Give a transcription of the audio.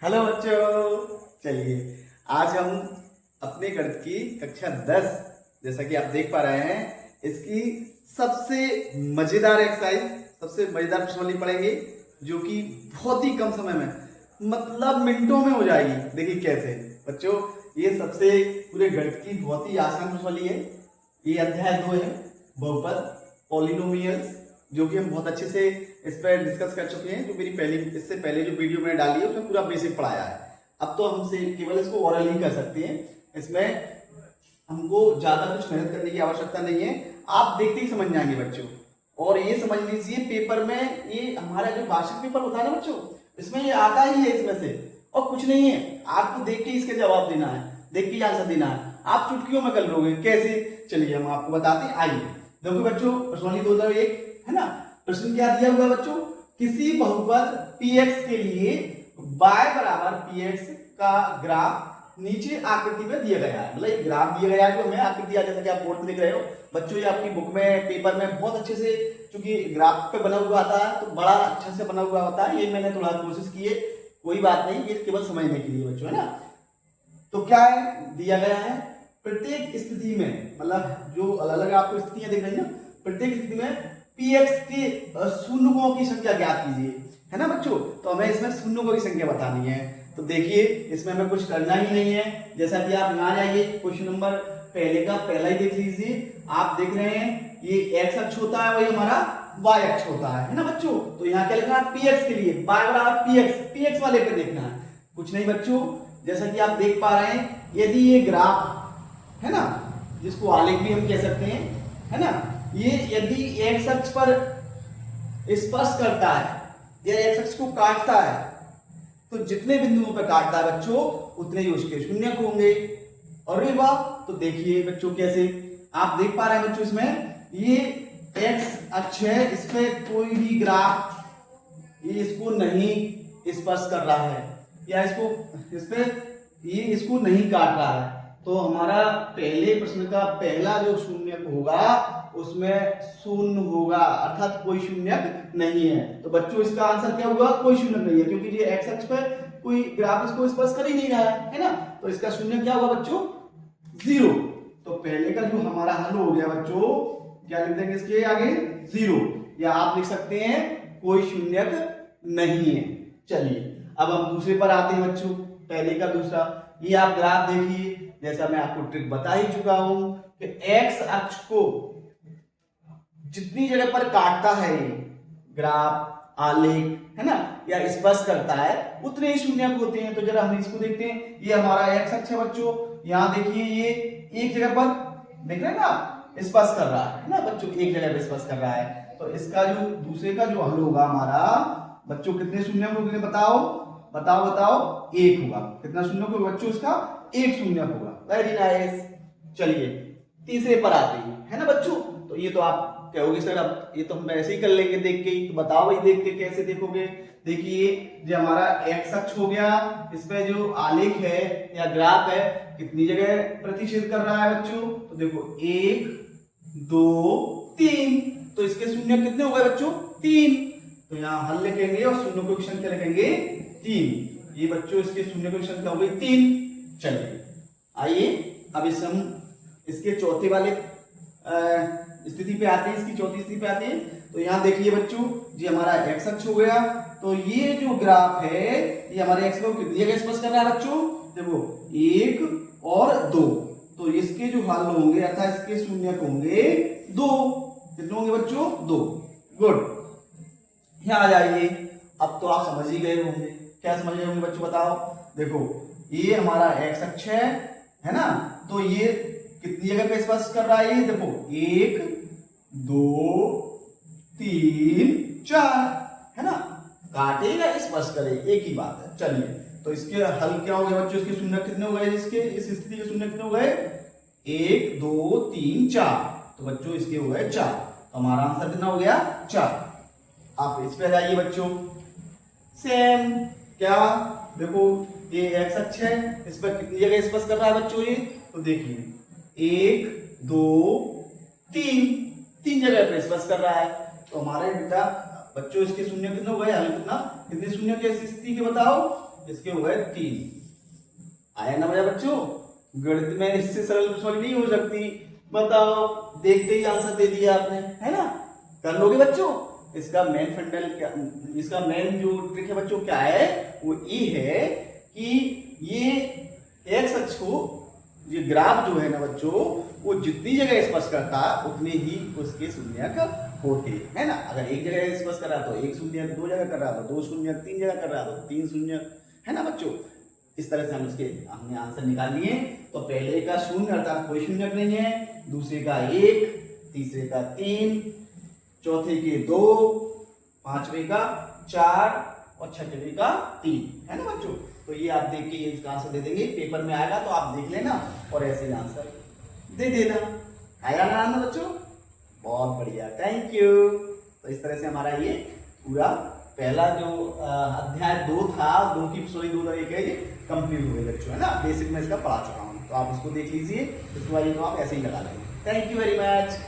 Hello बच्चों, चलिए आज हम अपने गणित की कक्षा 10 जैसा कि आप देख पा रहे हैं इसकी सबसे मजेदार एक्सरसाइज, सबसे मजेदार प्रश्नावली पढ़ेंगे जो कि बहुत ही कम समय में मतलब मिनटों में हो जाएगी। देखिए कैसे बच्चों, ये सबसे पूरे गणित की बहुत ही आसान प्रश्नावली है। ये अध्याय 2 है, बहुपद पॉलिनोमियल्स, जो कि हम बहुत अच्छे से इस पर डिस्कस कर चुके हैं। जो मेरी इससे पहले जो वीडियो मैंने डाली है उसमें पूरा बेसिक पढ़ाया है। अब तो हमसे केवल इसको ओरल ही कर सकते हैं, इसमें हमको ज्यादा कुछ मेहनत करने की आवश्यकता नहीं है। आप देखते ही समझ जाएंगे बच्चों। और ये समझ लीजिए पेपर में, ये हमारा जो वार्षिक पेपर होता है ना बच्चों, इसमें ये आता ही है इसमें से, और कुछ नहीं है। आपको देख के इसके जवाब देना है, देख के आंसर देना है। आप चुटकियों में कर लोगे। कैसे? चलिए हम आपको बताते हैं। आइए देखो बच्चों, प्रश्नावली 2.1 है ना। प्रश्न क्या दिया हुआ बच्चों? किसी बहुपद px के लिए y बराबर px का ग्राफ नीचे आकृति में दिया गया है। मतलब एक ग्राफ दिया गया है, तो हमें आकृति, जैसा कि आप बोर्ड पे देख रहे हो बच्चों, ये आपकी बुक में पेपर में बहुत अच्छे से, क्योंकि ग्राफ पे बना हुआ आता है तो बड़ा अच्छा से बना हुआ होता है। ये मैंने थोड़ा कोशिश की है, कोई बात नहीं, ये केवल समझने के लिए बच्चों, है ना। तो क्या है दिया गया है? प्रत्येक स्थिति में, मतलब जो अलग अलग आपको स्थितियां दिख रही है ना, प्रत्येक स्थिति में px के शून्यकों की संख्या ज्ञात कीजिए, है ना बच्चों। तो हमें इसमें शून्यकों की संख्या बतानी है। तो देखिए इसमें हमें कुछ करना ही नहीं है। जैसा कि आप यहाँ जाइए, क्वेश्चन नंबर पहले का पहला ही देख लीजिए। आप देख रहे हैं ये x अक्ष होता है, वही हमारा y अक्ष होता है ना बच्चों। तो यहाँ क्या लिखना है? px के लिए y बराबर px वाले पे देखना है, कुछ नहीं बच्चों। जैसा कि आप देख पा रहे हैं, यदि ये ग्राफ है ना, जिसको आलेख भी हम कह सकते हैं, है ना, ये यदि एक्स अक्ष पर स्पर्श करता है या एक्स अक्ष को काटता है, तो जितने बिंदुओं पर काटता है बच्चों उतने ही उसके शून्यक होंगे। और ये बात तो देखिए बच्चों, कैसे आप देख पा रहे हैं बच्चों, इसमें ये एक्स अक्ष है, इस पे कोई भी ग्राफ ये इसको नहीं स्पर्श कर रहा है, या ये इसको नहीं काट रहा है। तो हमारा पहले प्रश्न का पहला जो शून्यक होगा उसमें शून्य होगा, अर्थात कोई शून्यक नहीं है। तो बच्चों इसका आंसर क्या होगा? कोई शून्यक नहीं है, क्योंकि ये एक्स अक्ष पे कोई ग्राफ इसको स्पर्श कर ही नहीं रहा है ना। तो इसका शून्य क्या होगा बच्चों? 0। तो पहले का जो हमारा हल हो गया बच्चों, क्या लिख देंगे इसके आगे? 0, या आप लिख सकते हैं कोई शून्यक नहीं है। चलिए अब हम दूसरे पर आते हैं बच्चों, पहले का दूसरा। ये आप ग्राफ देखिए, जैसा मैं आपको ट्रिक बता ही चुका हूं कि एक्स अक्ष को जितनी जगह पर काटता है ये ग्राफ, आलेख, है ना, या स्पर्श करता है, उतने ही शून्यक होते हैं। तो जरा हम इसको देखते हैं। ये हमारा एक्स अक्ष है बच्चों। यहाँ देखिए ये एक जगह पर देख रहे हैं ना, स्पर्श कर रहा है ना बच्चों, एक जगह पर स्पर्श कर रहा है। तो इसका जो दूसरे का जो हल होगा हमारा बच्चों, कितने शून्यक होंगे? बताओ बताओ बताओ। 1 होगा। कितना शून्यक होगा बच्चों? इसका 1 शून्यक होगा। Very nice. चलिए तीसरे पर आते हैं, है ना बच्चों। तो ये तो आप कहोगे सर अब ये तो हम ऐसे ही कर लेंगे देख के ही। तो बताओ भाई, देख के कैसे देखोगे? देखिए जो हमारा एक्स अक्ष हो गया, इस पे जो आलेख है या ग्राफ है, कितनी जगह प्रतिच्छेद कर रहा है बच्चों? तो देखो 1 2 3। तो इसके शून्य कितने हो गए बच्चों? 3। तो यहाँ हल लिखेंगे और शून्य की संख्या लिखेंगे 3। ये बच्चों इसके शून्य की संख्या हो गई 3। चलिए आइए अब इसके चौथे वाले स्थिति पे आते हैं, इसकी चौथी स्थिति पे आते हैं। तो यहाँ देखिए बच्चों, ये हमारा एक्स अक्ष हो गया। तो ये जो ग्राफ है ये हमारे एक्स को कितनी जगह स्पर्श कर रहा है बच्चों? देखो 1 और 2। तो इसके जो हल होंगे अर्थात इसके शून्यक होंगे 2। कितने होंगे बच्चों? 2। गुड। यहाँ आ जाइए। अब तो आप समझ ही गए होंगे। क्या समझ गए होंगे बच्चों? बताओ। देखो ये हमारा एक्स अक्ष है ना। तो ये कितनी जगह पे स्पर्श कर रहा है? ये देखो 1 2 3 4, है ना। काटेगा स्पर्श करेगा, एक ही बात है। चलिए तो इसके हल क्या हो गए बच्चों? इसके शून्य कितने हो गए? इसके इस स्थिति के शून्य कितने हो गए? 1 2 3 4। तो बच्चों इसके हो गए 4। तो हमारा आंसर कितना हो गया? 4। आप इस पे जाइए बच्चों। सेम क्या? देखो ये एक्स अक्ष है, इस पर कितनी जगह स्पर्श कर रहा है बच्चों? ये तो देखिए 1 2 3 जगह पे स्पर्श कर रहा है। तो हमारे बेटा बच्चों इसके शून्य कितने हो गए? कितने शून्य के स्थिति के बताओ? इसके हो गए 3। आया ना मजा बच्चों? गणित में इससे सरल प्रश्न नहीं हो सकती। बताओ, देखते ही आंसर दे दिया आपने, है ना? कर लोगे बच्चों? इसका मेन फंडल क्या, इसका मेन जो ट्रिक है बच्चों क्या है, वो ये है कि ये एक्स अक्ष को, ये ग्राफ जो है ना बच्चों, वो जितनी जगह स्पर्श करता उतने ही उसके शून्यक होते, है ना? अगर एक जगह स्पर्श कर रहा तो एक शून्यक, दो जगह कर रहा तो दो शून्यक, तीन जगह कर रहा तो तीन शून्यक, है ना बच्चों? इस तरह से हमने आंसर निकाल लिए। तो पहले का 0 अर्थात कोई शून्यक नहीं है, दूसरे का 1, तीसरे का 3, चौथे के 2, पांचवे का 4 और छठवे का 3, है ना बच्चों? तो ये आप देख के इसका आंसर दे देंगे, पेपर में आएगा तो आप देख लेना और ऐसे ही आंसर दे देना। आएगा ना आंसर बच्चों? बहुत बढ़िया, थैंक यू। तो इस तरह से हमारा ये पूरा पहला जो अध्याय 2 था, 2 की सॉरी 2 एक है, ये कंप्लीट हो गया बच्चों, है ना? बेसिक में इसका पढ़ा चुका हूँ, तो आप उसको देख लीजिए। इसके बाद तो आप ऐसे ही लगा लेंगे। Thank you very much.